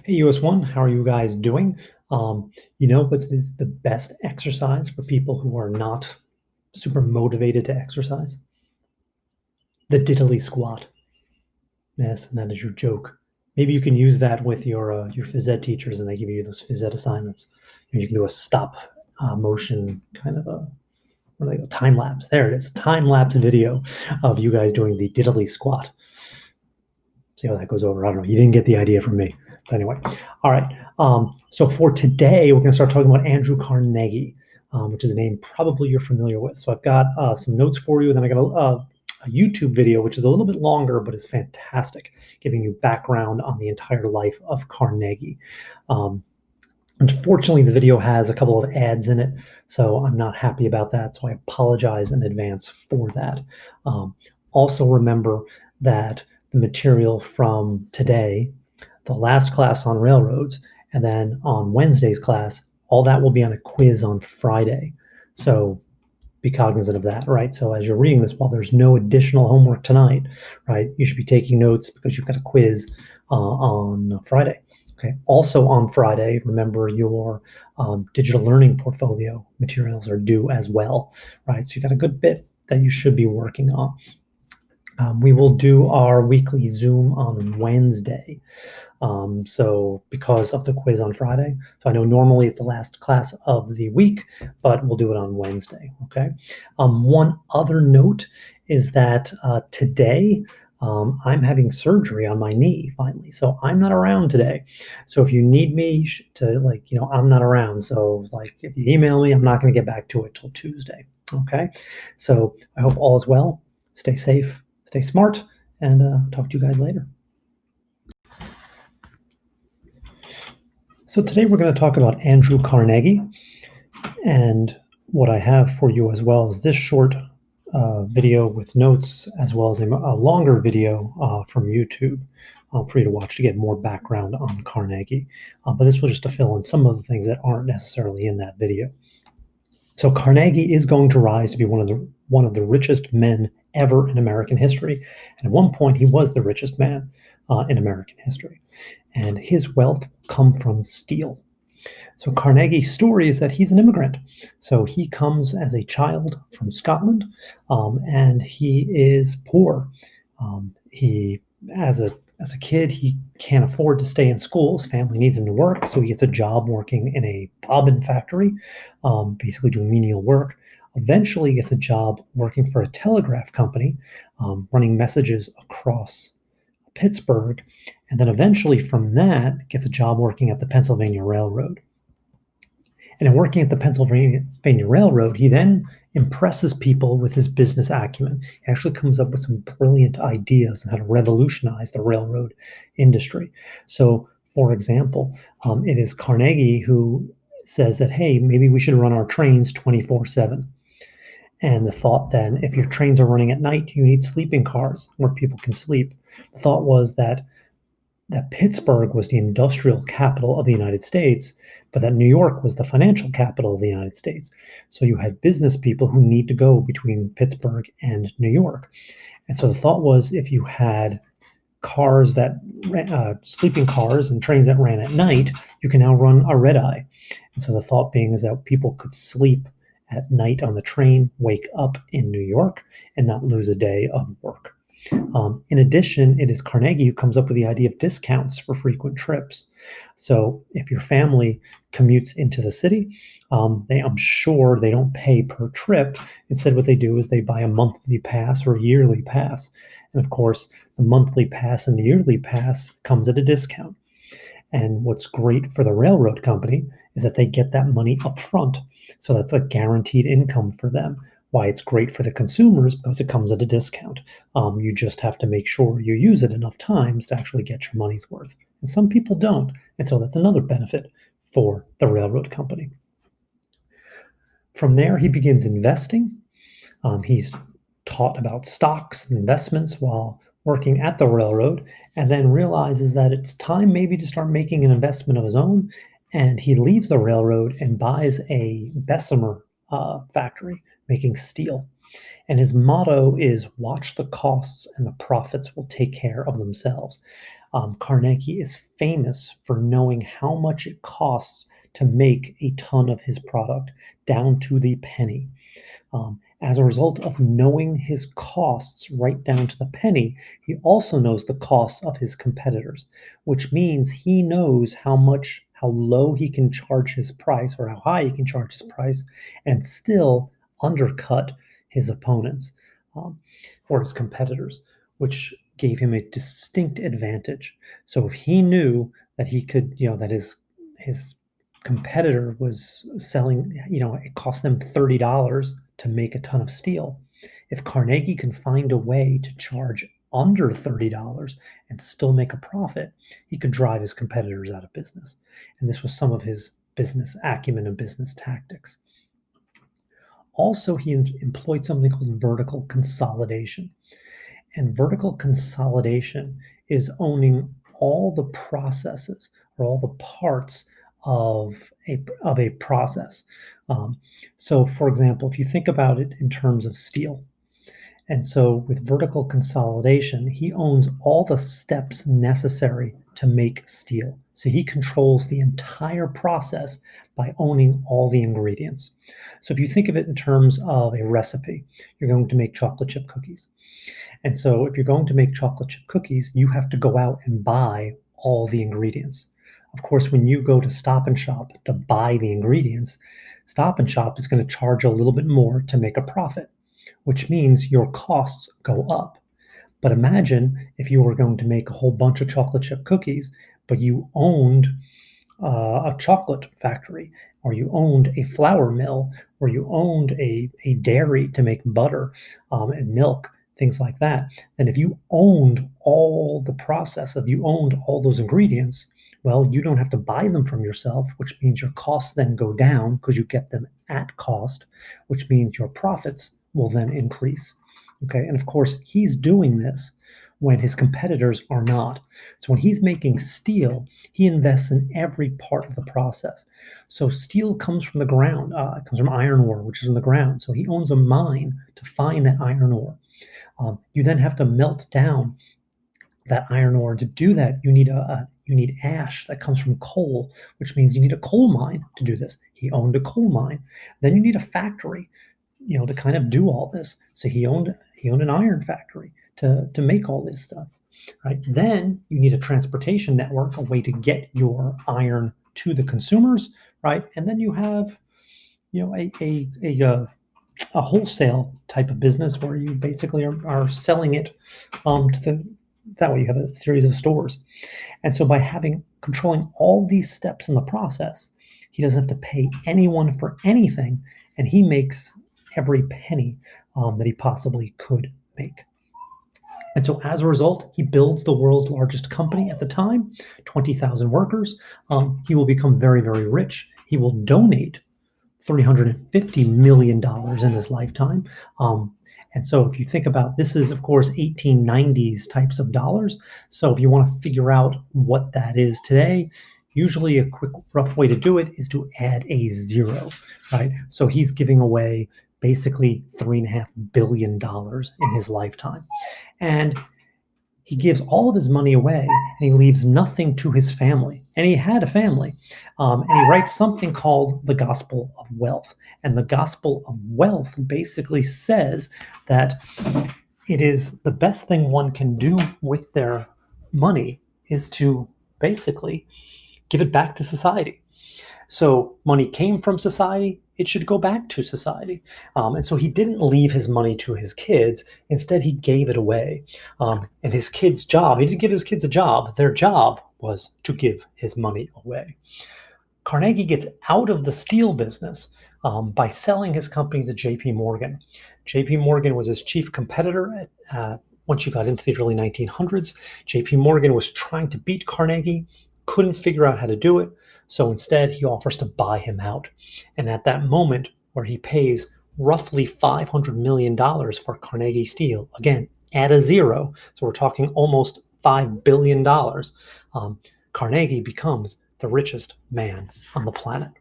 Hey, US1, how are you guys doing? You know what is the best exercise for people who are not super motivated to exercise? The diddly squat. Yes, and that is your joke. Maybe you can use that with your phys ed teachers, and they give you those phys ed assignments. You can do a stop motion kind of a what do they go time lapse. There it is, a time lapse video of you guys doing the diddly squat. See how that goes over. I don't know. You didn't get the idea from me. But anyway, all right. So for today, we're going to start talking about Andrew Carnegie, which is a name probably you're familiar with. So I've got some notes for you, and then I got a YouTube video, which is a little bit longer, but is fantastic, giving you background on the entire life of Carnegie. Um, Unfortunately, the video has a couple of ads in it, so I'm not happy about that. So I apologize in advance for that. Um, Also, remember that the material from today, the last class on railroads, and then on Wednesday's class, all that will be on a quiz on Friday. So be cognizant of that, right? So as you're reading this, while there's no additional homework tonight, right, you should be taking notes because you've got a quiz on Friday. Okay. Also on Friday, remember your digital learning portfolio materials are due as well, right? So you got a good bit that you should be working on. We will do our weekly Zoom on Wednesday. So because of the quiz on Friday, so I know normally it's the last class of the week, but we'll do it on Wednesday. Okay. One other note is that today I'm having surgery on my knee finally, so I'm not around today. So if you need me to, like, I'm not around. So like, if you email me, I'm not going to get back to it till Tuesday. Okay. So I hope all is well. Stay safe, stay smart, and talk to you guys later. So today we're going to talk about Andrew Carnegie, and what I have for you as well is this short video with notes, as well as a longer video from YouTube for you to watch to get more background on Carnegie. But this was just to fill in some of the things that aren't necessarily in that video. So Carnegie is going to rise to be one of the richest men ever in American history, and at one point he was the richest man in American history. And his wealth will come from steel. So Carnegie's story is that he's an immigrant. So he comes as a child from Scotland, and he is poor. He, as a kid, he can't afford to stay in school. His family needs him to work, so he gets a job working in a bobbin factory, basically doing menial work. Eventually, he gets a job working for a telegraph company, running messages across Pittsburgh, and then eventually from that gets a job working at the Pennsylvania Railroad. And in working at the Pennsylvania Railroad, he then impresses people with his business acumen. He actually comes up with some brilliant ideas on how to revolutionize the railroad industry. So, for example, it is Carnegie who says that, hey, maybe we should run our trains 24/7. And the thought then, if your trains are running at night, you need sleeping cars where people can sleep. The thought was that Pittsburgh was the industrial capital of the United States, but that New York was the financial capital of the United States. So you had business people who need to go between Pittsburgh and New York. And so the thought was, if you had cars that sleeping cars and trains that ran at night, you can now run a red eye. And so the thought being is that people could sleep at night on the train, wake up in New York, and not lose a day of work. In addition, it is Carnegie who comes up with the idea of discounts for frequent trips. So if your family commutes into the city, I'm sure they don't pay per trip. Instead, what they do is they buy a monthly pass or a yearly pass. And of course, the monthly pass and the yearly pass comes at a discount. And what's great for the railroad company is that they get that money up front. So that's a guaranteed income for them. Why it's great for the consumers, because it comes at a discount. You just have to make sure you use it enough times to actually get your money's worth. And some people don't. And so that's another benefit for the railroad company. From there, he begins investing. He's taught about stocks and investments while working at the railroad, and then realizes that it's time maybe to start making an investment of his own. And he leaves the railroad and buys a Bessemer factory making steel. And his motto is watch the costs and the profits will take care of themselves. Carnegie is famous for knowing how much it costs to make a ton of his product down to the penny. As a result of knowing his costs right down to the penny, he also knows the costs of his competitors, which means he knows how low he can charge his price or how high he can charge his price and still undercut his opponents um, or his competitors, which gave him a distinct advantage. So if he knew that he could, that his competitor was selling, it cost them $30 to make a ton of steel. If Carnegie can find a way to charge under $30 and still make a profit, he could drive his competitors out of business. And this was some of his business acumen and business tactics. Also, he employed something called vertical consolidation. And vertical consolidation is owning all the processes or all the parts of a process. So, for example, if you think about it in terms of steel, and so with vertical consolidation, he owns all the steps necessary to make steel. So he controls the entire process by owning all the ingredients. So if you think of it in terms of a recipe, you're going to make chocolate chip cookies. And so if you're going to make chocolate chip cookies, you have to go out and buy all the ingredients. Of course, when you go to Stop and Shop to buy the ingredients, Stop and Shop is going to charge a little bit more to make a profit, which means your costs go up. But imagine if you were going to make a whole bunch of chocolate chip cookies, but you owned a chocolate factory, or you owned a flour mill, or you owned a dairy to make butter and milk, things like that. And if you owned all the process, if you owned all those ingredients, well, you don't have to buy them from yourself, which means your costs then go down because you get them at cost, which means your profits will then increase. Okay, and of course, he's doing this when his competitors are not. So when he's making steel, he invests in every part of the process. So steel comes from the ground, it comes from iron ore, which is in the ground. So he owns a mine to find that iron ore. You then have to melt down that iron ore. To do that, you need ash that comes from coal, which means you need a coal mine to do this. He owned a coal mine. Then you need a factory, to kind of do all this. So he owned an iron factory to make all this stuff. Right? Then you need a transportation network, a way to get your iron to the consumers, right? And then you have, a wholesale type of business where you basically are selling it that way you have a series of stores. And so by controlling all these steps in the process, he doesn't have to pay anyone for anything, and he makes every penny that he possibly could make. And so as a result, he builds the world's largest company at the time, 20,000 workers. He will become very, very rich. He will donate $350 million in his lifetime. And so if you think about this is, of course, 1890s types of dollars. So if you want to figure out what that is today, usually a quick, rough way to do it is to add a zero, right? So he's giving away basically $3.5 billion in his lifetime. And he gives all of his money away and he leaves nothing to his family. And he had a family. And he writes something called the Gospel of Wealth. And the Gospel of Wealth basically says that it is the best thing one can do with their money is to basically give it back to society. So money came from society, it should go back to society. And so he didn't leave his money to his kids. Instead, he gave it away. And his kids' job, he didn't give his kids a job. Their job was to give his money away. Carnegie gets out of the steel business by selling his company to J.P. Morgan. J.P. Morgan was his chief competitor once you got into the early 1900s. J.P. Morgan was trying to beat Carnegie, couldn't figure out how to do it. So instead, he offers to buy him out. And at that moment, where he pays roughly $500 million for Carnegie Steel, again, add a zero, so we're talking almost $5 billion, Carnegie becomes the richest man on the planet.